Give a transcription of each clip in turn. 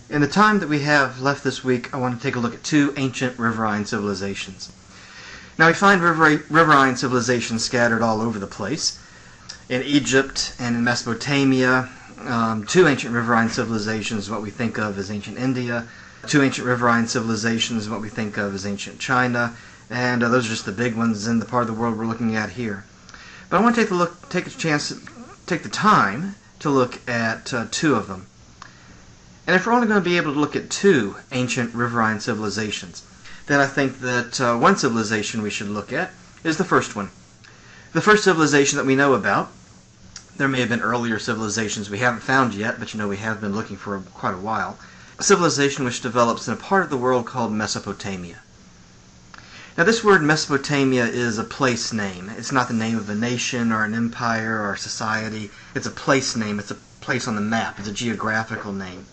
In the time that we have left this week, I want to take a look at two ancient riverine civilizations. Now we find riverine civilizations scattered all over the place. In Egypt and in Mesopotamia, two ancient riverine civilizations, what we think of as ancient India, two ancient riverine civilizations, what we think of as ancient China, and those are just the big ones in the part of the world we're looking at here. But I want to take the time to look at two of them. And if we're only going to be able to look at two ancient riverine civilizations, then I think that one civilization we should look at is the first one. The first civilization that we know about, there may have been earlier civilizations we haven't found yet, but we have been looking for quite a while. A civilization which develops in a part of the world called Mesopotamia. Now this word Mesopotamia is a place name. It's not the name of a nation or an empire or a society. It's a place name. It's a place on the map. It's a geographical name.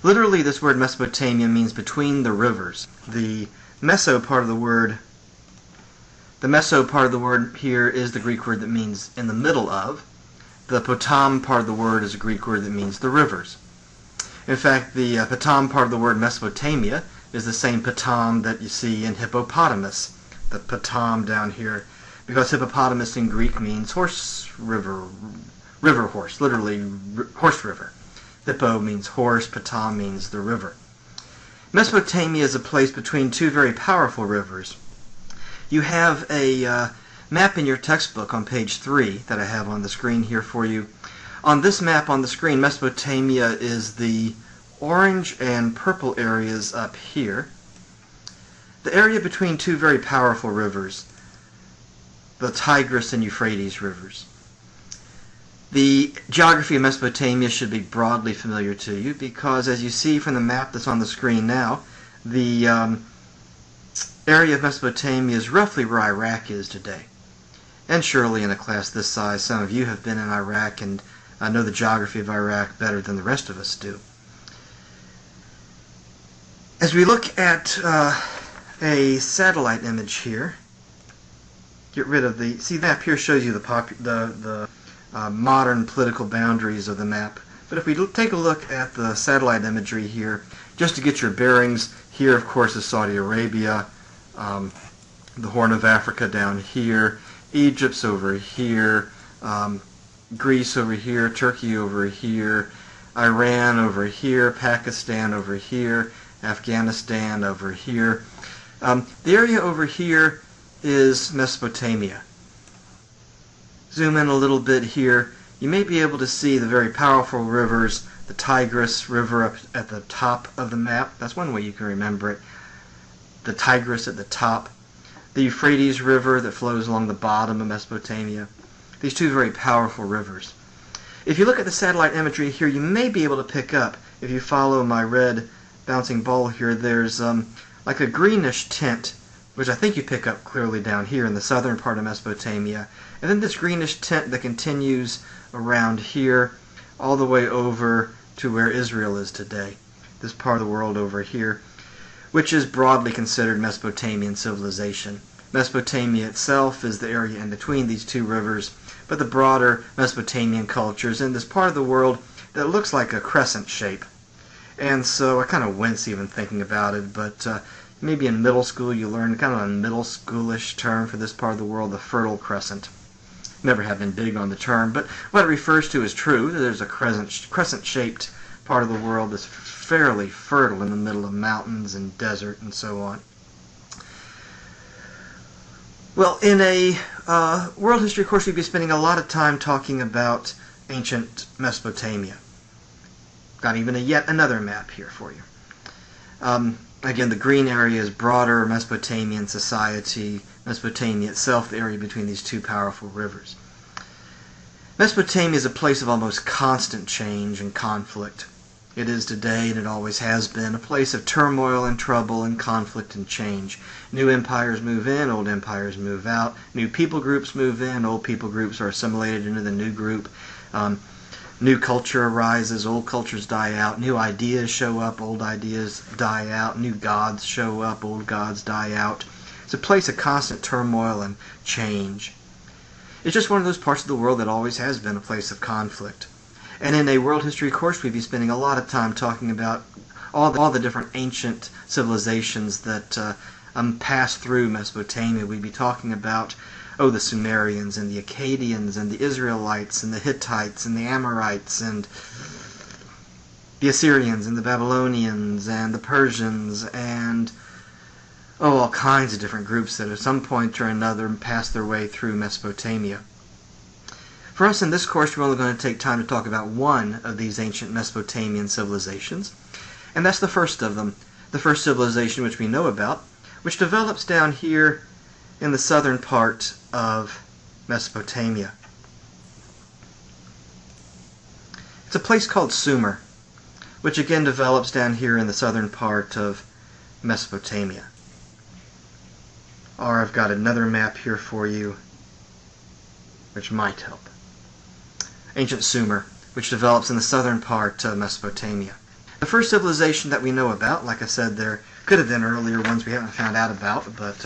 Literally, this word Mesopotamia means between the rivers. The Meso part of the word here is the Greek word that means in the middle of. The Potam part of the word is a Greek word that means the rivers. In fact, the Potam part of the word Mesopotamia is the same Potam that you see in hippopotamus. The Potam down here, because hippopotamus in Greek means horse river horse, literally horse river. Hippo means horse, Potam means the river. Mesopotamia is a place between two very powerful rivers. You have a map in your textbook on page 3 that I have on the screen here for you. On this map on the screen, Mesopotamia is the orange and purple areas up here. The area between two very powerful rivers, the Tigris and Euphrates rivers. The geography of Mesopotamia should be broadly familiar to you because, as you see from the map that's on the screen now, the area of Mesopotamia is roughly where Iraq is today. And surely in a class this size, some of you have been in Iraq and know the geography of Iraq better than the rest of us do. As we look at a satellite image here, get rid of the... See, the map here shows you the modern political boundaries of the map. But if we take a look at the satellite imagery here, just to get your bearings, here of course is Saudi Arabia, the Horn of Africa down here, Egypt's over here, Greece over here, Turkey over here, Iran over here, Pakistan over here, Afghanistan over here. The area over here is Mesopotamia. Zoom in a little bit here. You may be able to see the very powerful rivers, the Tigris River up at the top of the map. That's one way you can remember it. The Tigris at the top. The Euphrates River that flows along the bottom of Mesopotamia. These two very powerful rivers. If you look at the satellite imagery here, you may be able to pick up, if you follow my red bouncing ball here, there's like a greenish tint, which I think you pick up clearly down here in the southern part of Mesopotamia. And then this greenish tint that continues around here all the way over to where Israel is today. This part of the world over here, which is broadly considered Mesopotamian civilization. Mesopotamia itself is the area in between these two rivers, but the broader Mesopotamian culture is in this part of the world that looks like a crescent shape. And so I kind of wince even thinking about it, but maybe in middle school you learned kind of a middle schoolish term for this part of the world, the Fertile Crescent. Never have been big on the term, but what it refers to is true. There's a crescent-shaped part of the world that's fairly fertile in the middle of mountains and desert and so on. Well, in a world history course, we'd be spending a lot of time talking about ancient Mesopotamia. Got even yet another map here for you. Again, the green area is broader Mesopotamian society, Mesopotamia itself, the area between these two powerful rivers. Mesopotamia is a place of almost constant change and conflict. It is today, and it always has been, a place of turmoil and trouble and conflict and change. New empires move in, old empires move out. New people groups move in, old people groups are assimilated into the new group. New culture arises, old cultures die out. New ideas show up, old ideas die out. New gods show up, old gods die out. It's a place of constant turmoil and change. It's just one of those parts of the world that always has been a place of conflict. And in a world history course, we'd be spending a lot of time talking about all the different ancient civilizations that passed through Mesopotamia. We'd be talking about, the Sumerians and the Akkadians and the Israelites and the Hittites and the Amorites and the Assyrians and the Babylonians and the Persians and all kinds of different groups that at some point or another passed their way through Mesopotamia. For us in this course, we're only going to take time to talk about one of these ancient Mesopotamian civilizations, and that's the first of them, the first civilization which we know about, which develops down here in the southern part of Mesopotamia. It's a place called Sumer, which again develops down here in the southern part of Mesopotamia. Or I've got another map here for you which might help. Ancient Sumer, which develops in the southern part of Mesopotamia. The first civilization that we know about, like I said, there could have been earlier ones we haven't found out about, but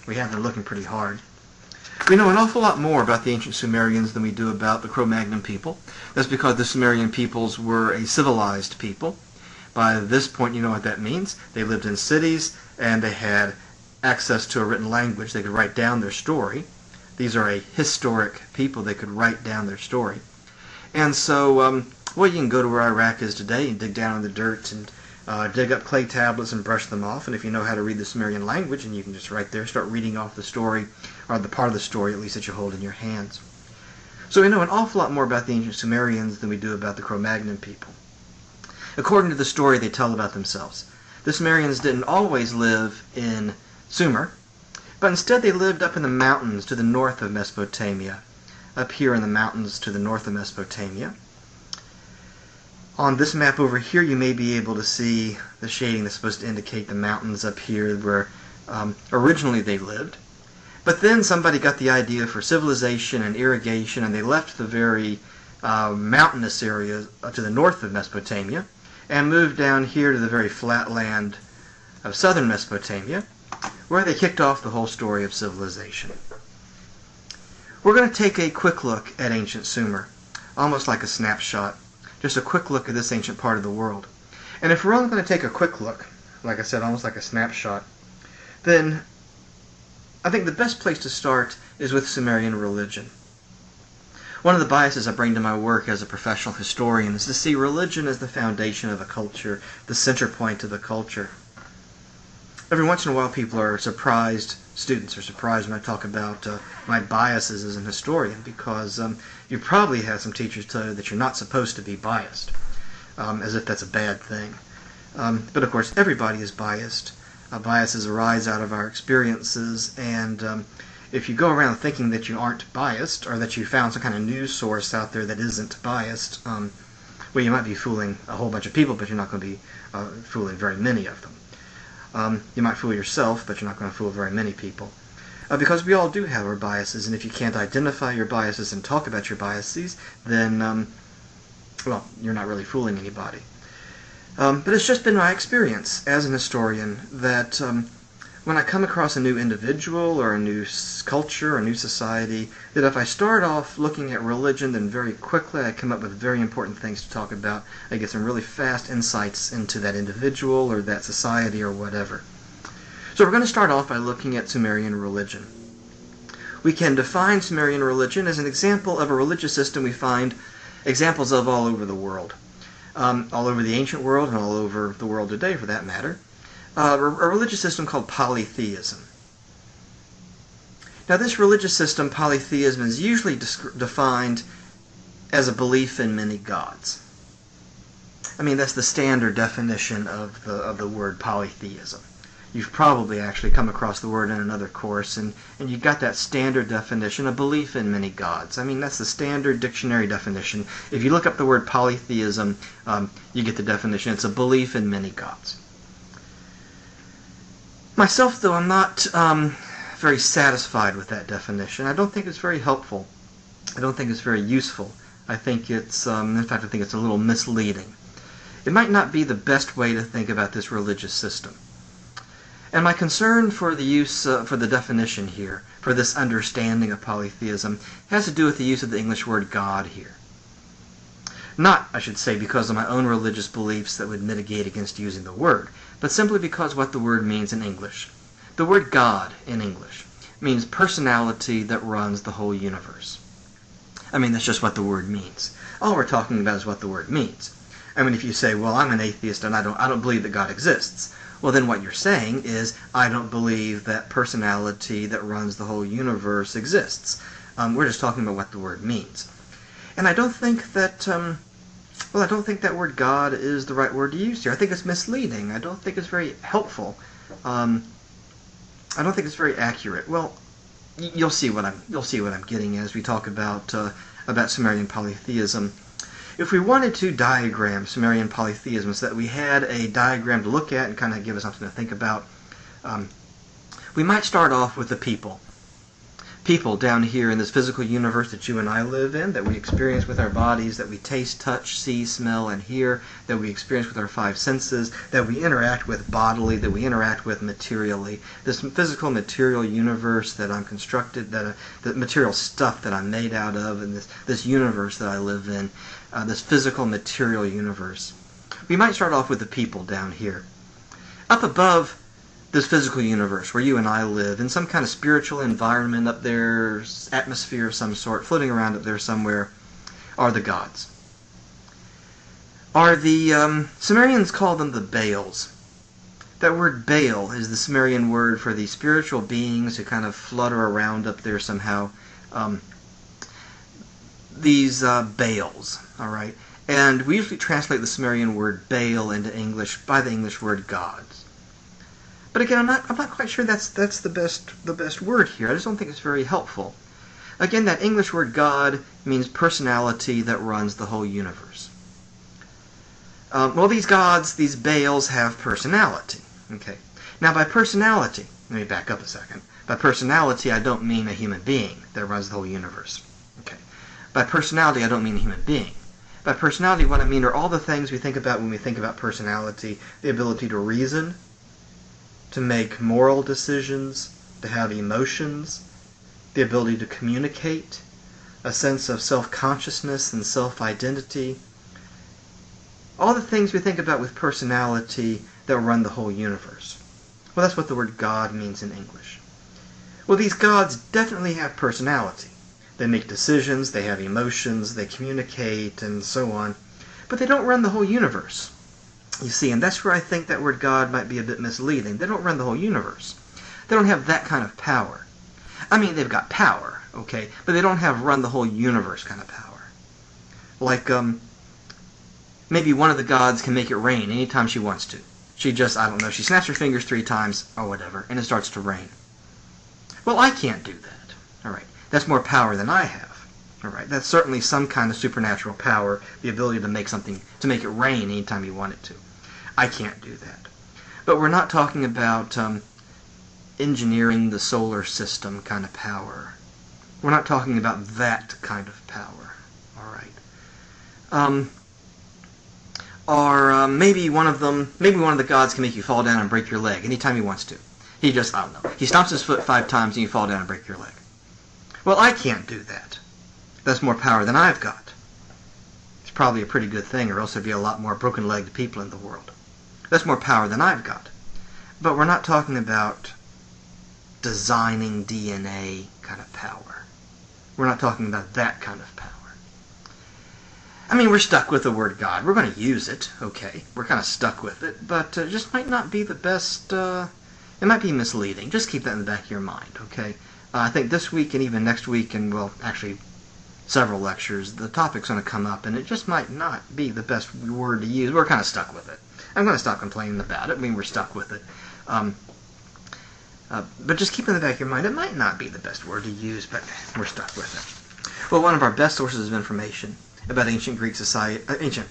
we have been looking pretty hard. We know an awful lot more about the ancient Sumerians than we do about the Cro-Magnon people. That's because the Sumerian peoples were a civilized people. By this point, you know what that means. They lived in cities, and they had access to a written language. They could write down their story. These are a historic people. They could write down their story. And so, you can go to where Iraq is today and dig down in the dirt and dig up clay tablets and brush them off. And if you know how to read the Sumerian language, and you can just right there start reading off the story, or the part of the story at least that you hold in your hands. So we know an awful lot more about the ancient Sumerians than we do about the Cro-Magnon people. According to the story they tell about themselves, the Sumerians didn't always live in Sumer, but instead they lived up in the mountains to the north of Mesopotamia, up here in the mountains to the north of Mesopotamia. On this map over here, you may be able to see the shading that's supposed to indicate the mountains up here where originally they lived. But then somebody got the idea for civilization and irrigation, and they left the very mountainous area to the north of Mesopotamia and moved down here to the very flat land of southern Mesopotamia, where they kicked off the whole story of civilization. We're going to take a quick look at ancient Sumer, almost like a snapshot, just a quick look at this ancient part of the world. And if we're only going to take a quick look, like I said, almost like a snapshot, then I think the best place to start is with Sumerian religion. One of the biases I bring to my work as a professional historian is to see religion as the foundation of a culture, the center point of the culture. Every once in a while people are surprised, students are surprised when I talk about my biases as an historian, because you probably have some teachers tell you that you're not supposed to be biased, as if that's a bad thing. But of course everybody is biased. Biases arise out of our experiences, and if you go around thinking that you aren't biased, or that you found some kind of news source out there that isn't biased, well, you might be fooling a whole bunch of people, but you're not going to be fooling very many of them. You might fool yourself, but you're not going to fool very many people. Because we all do have our biases, and if you can't identify your biases and talk about your biases, then, well, you're not really fooling anybody. But it's just been my experience as an historian that when I come across a new individual or a new culture or a new society, that if I start off looking at religion, then very quickly I come up with very important things to talk about. I get some really fast insights into that individual or that society or whatever. So we're going to start off by looking at Sumerian religion. We can define Sumerian religion as an example of a religious system we find examples of all over the world. All over the ancient world and all over the world today, for that matter. A religious system called polytheism. Now this religious system, polytheism, is usually defined as a belief in many gods. I mean, that's the standard definition of the word polytheism. You've probably actually come across the word in another course, and you've got that standard definition, a belief in many gods. I mean, that's the standard dictionary definition. If you look up the word polytheism, you get the definition. It's a belief in many gods. Myself, though, I'm not very satisfied with that definition. I don't think it's very helpful. I don't think it's very useful. I think it's, in fact, I think it's a little misleading. It might not be the best way to think about this religious system. And my concern for the use, for the definition here, for this understanding of polytheism, has to do with the use of the English word God here. Not, I should say, because of my own religious beliefs that would mitigate against using the word, but simply because what the word means in English. The word God in English means personality that runs the whole universe. I mean, that's just what the word means. All we're talking about is what the word means. I mean, if you say, well, I'm an atheist and I don't believe that God exists, well, then what you're saying is, I don't believe that personality that runs the whole universe exists. We're just talking about what the word means. And I don't think that, I don't think that word God is the right word to use here. I think it's misleading. I don't think it's very helpful. I don't think it's very accurate. Well, you'll see what I'm getting at as we talk about Sumerian polytheism. If we wanted to diagram Sumerian polytheism so that we had a diagram to look at and kind of give us something to think about, we might start off with the people. People down here in this physical universe that you and I live in, that we experience with our bodies, that we taste, touch, see, smell, and hear, that we experience with our five senses, that we interact with bodily, that we interact with materially. This physical material universe that I'm constructed, the material stuff that I'm made out of, and this universe that I live in, this physical material universe. We might start off with the people down here. Up above this physical universe where you and I live, in some kind of spiritual environment up there, atmosphere of some sort, floating around up there somewhere, are the gods. Are the Sumerians call them the Baals. That word Baal is the Sumerian word for the spiritual beings who kind of flutter around up there somehow. These Baals, all right? And we usually translate the Sumerian word Baal into English by the English word gods. But again, I'm not quite sure that's the best word here. I just don't think it's very helpful. Again, that English word God means personality that runs the whole universe. Well, these gods, these Baals, have personality. Okay. Now, by personality, let me back up a second. By personality, I don't mean a human being that runs the whole universe. Okay. By personality, I don't mean a human being. By personality, what I mean are all the things we think about when we think about personality: the ability to reason, to make moral decisions, to have emotions, the ability to communicate, a sense of self-consciousness and self-identity. All the things we think about with personality that run the whole universe. Well, that's what the word God means in English. Well, these gods definitely have personality. They make decisions, they have emotions, they communicate, and so on. But they don't run the whole universe. You see, and that's where I think that word God might be a bit misleading. They don't run the whole universe. They don't have that kind of power. I mean, they've got power, okay, but they don't have run the whole universe kind of power. Like, maybe one of the gods can make it rain anytime she wants to. She just, I don't know, she snaps her fingers 3 times, or whatever, and it starts to rain. Well, I can't do that, all right. That's more power than I have. All right, that's certainly some kind of supernatural power, the ability to make something, to make it rain anytime you want it to. I can't do that. But we're not talking about engineering the solar system kind of power. We're not talking about that kind of power. All right. Or maybe one of the gods can make you fall down and break your leg anytime he wants to. He just, I don't know, he stomps his foot 5 times and you fall down and break your leg. Well, I can't do that. That's more power than I've got. It's probably a pretty good thing, or else there'd be a lot more broken-legged people in the world. That's more power than I've got. But we're not talking about designing DNA kind of power. We're not talking about that kind of power. I mean, we're stuck with the word God. We're going to use it, okay. We're kind of stuck with it, but it just might not be the best, it might be misleading. Just keep that in the back of your mind, okay. I think this week and even next week, and well, actually several lectures, the topic's going to come up, and it just might not be the best word to use. We're kind of stuck with it. I'm going to stop complaining about it. I mean, we're stuck with it. But just keep in the back of your mind, it might not be the best word to use, but we're stuck with it. Well, one of our best sources of information about ancient Greek society, ancient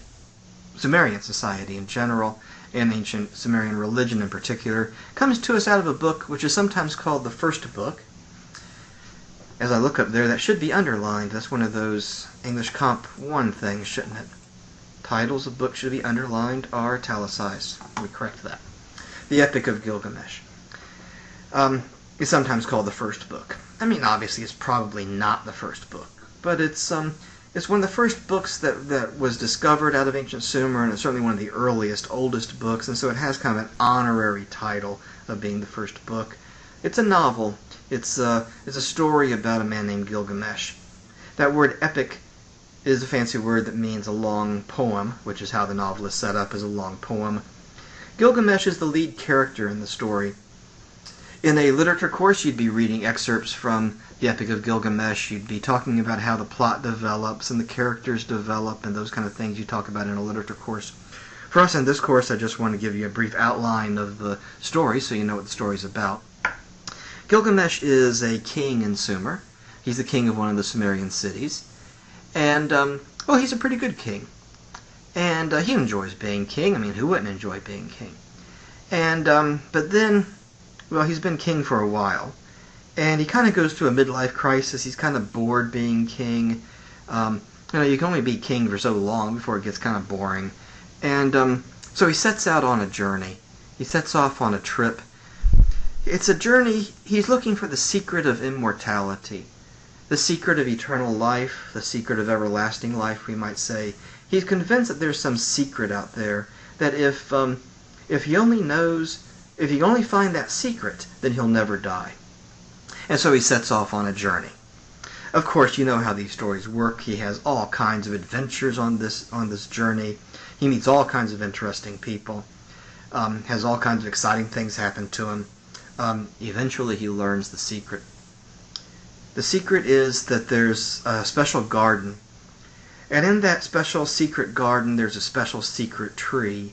Sumerian society in general, and ancient Sumerian religion in particular, comes to us out of a book which is sometimes called the First Book. As I look up there, that should be underlined. That's one of those English Comp 1 things, shouldn't it? Titles of books should be underlined or italicized. We correct that. The Epic of Gilgamesh. It's sometimes called the First Book. I mean, obviously, it's probably not the first book, but it's It's one of the first books that was discovered out of ancient Sumer, and it's certainly one of the earliest, oldest books, and so it has kind of an honorary title of being the first book. It's a novel. It's a story about a man named Gilgamesh. That word epic is a fancy word that means a long poem, which is how the novel is set up, as a long poem. Gilgamesh is the lead character in the story. In a literature course, you'd be reading excerpts from the Epic of Gilgamesh. You'd be talking about how the plot develops and the characters develop and those kind of things you talk about in a literature course. For us in this course, I just want to give you a brief outline of the story so you know what the story's about. Gilgamesh is a king in Sumer. He's the king of one of the Sumerian cities. And, well, he's a pretty good king. And he enjoys being king. I mean, who wouldn't enjoy being king? And, but then, well, he's been king for a while. And he kind of goes through a midlife crisis. He's kind of bored being king. You know, you can only be king for so long before it gets kind of boring. And so he sets out on a journey. He sets off on a trip. It's a journey. He's looking for the secret of immortality, the secret of eternal life, the secret of everlasting life, we might say. He's convinced that there's some secret out there, that if he only knows, if he only find that secret, then he'll never die. And so he sets off on a journey. Of course, you know how these stories work. He has all kinds of adventures on this journey. He meets all kinds of interesting people. Has all kinds of exciting things happen to him. Eventually he learns the secret. The secret is that there's a special garden. And in that special secret garden, there's a special secret tree.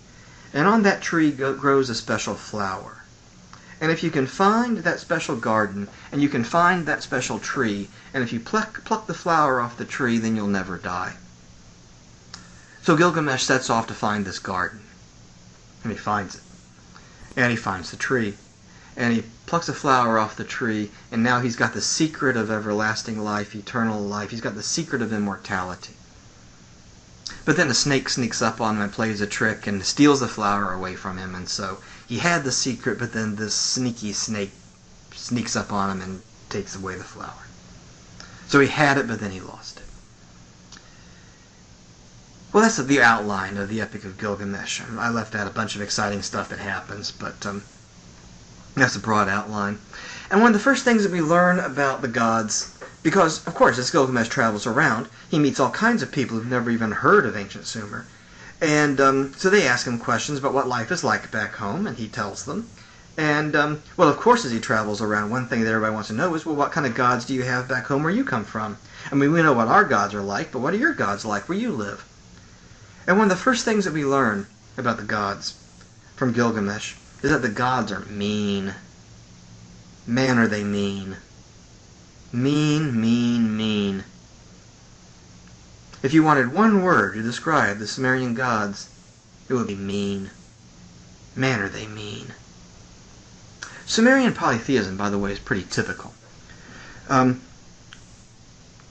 And on that tree grows a special flower. And if you can find that special garden, and you can find that special tree, and if you pluck the flower off the tree, then you'll never die. So Gilgamesh sets off to find this garden. And he finds it. And he finds the tree. And he plucks a flower off the tree, and now he's got the secret of everlasting life, eternal life. He's got the secret of immortality. But then a snake sneaks up on him and plays a trick and steals the flower away from him, and so he had the secret, but then this sneaky snake sneaks up on him and takes away the flower. So he had it, but then he lost it. Well, that's the outline of the Epic of Gilgamesh. I left out a bunch of exciting stuff that happens, but that's a broad outline. And one of the first things that we learn about the gods, because, of course, as Gilgamesh travels around, he meets all kinds of people who've never even heard of ancient Sumer. And so they ask him questions about what life is like back home, and he tells them. And, well, of course, as he travels around, one thing that everybody wants to know is, well, what kind of gods do you have back home where you come from? I mean, we know what our gods are like, but what are your gods like where you live? And one of the first things that we learn about the gods from Gilgamesh is that the gods are mean. Man, are they mean. Mean, mean, mean. If you wanted one word to describe the Sumerian gods, it would be mean. Man, are they mean. Sumerian polytheism, by the way, is pretty typical.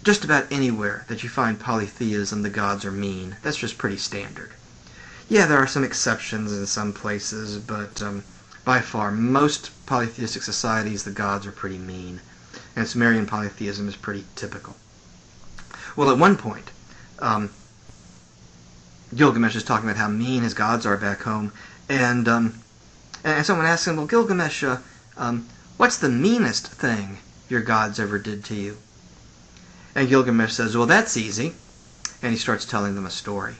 Just about anywhere that you find polytheism, the gods are mean. That's just pretty standard. Yeah, there are some exceptions in some places, but by far, most polytheistic societies, the gods are pretty mean. And Sumerian polytheism is pretty typical. Well, at one point, Gilgamesh is talking about how mean his gods are back home, and someone asks him, well, Gilgamesh, what's the meanest thing your gods ever did to you? And Gilgamesh says, well, that's easy. And he starts telling them a story.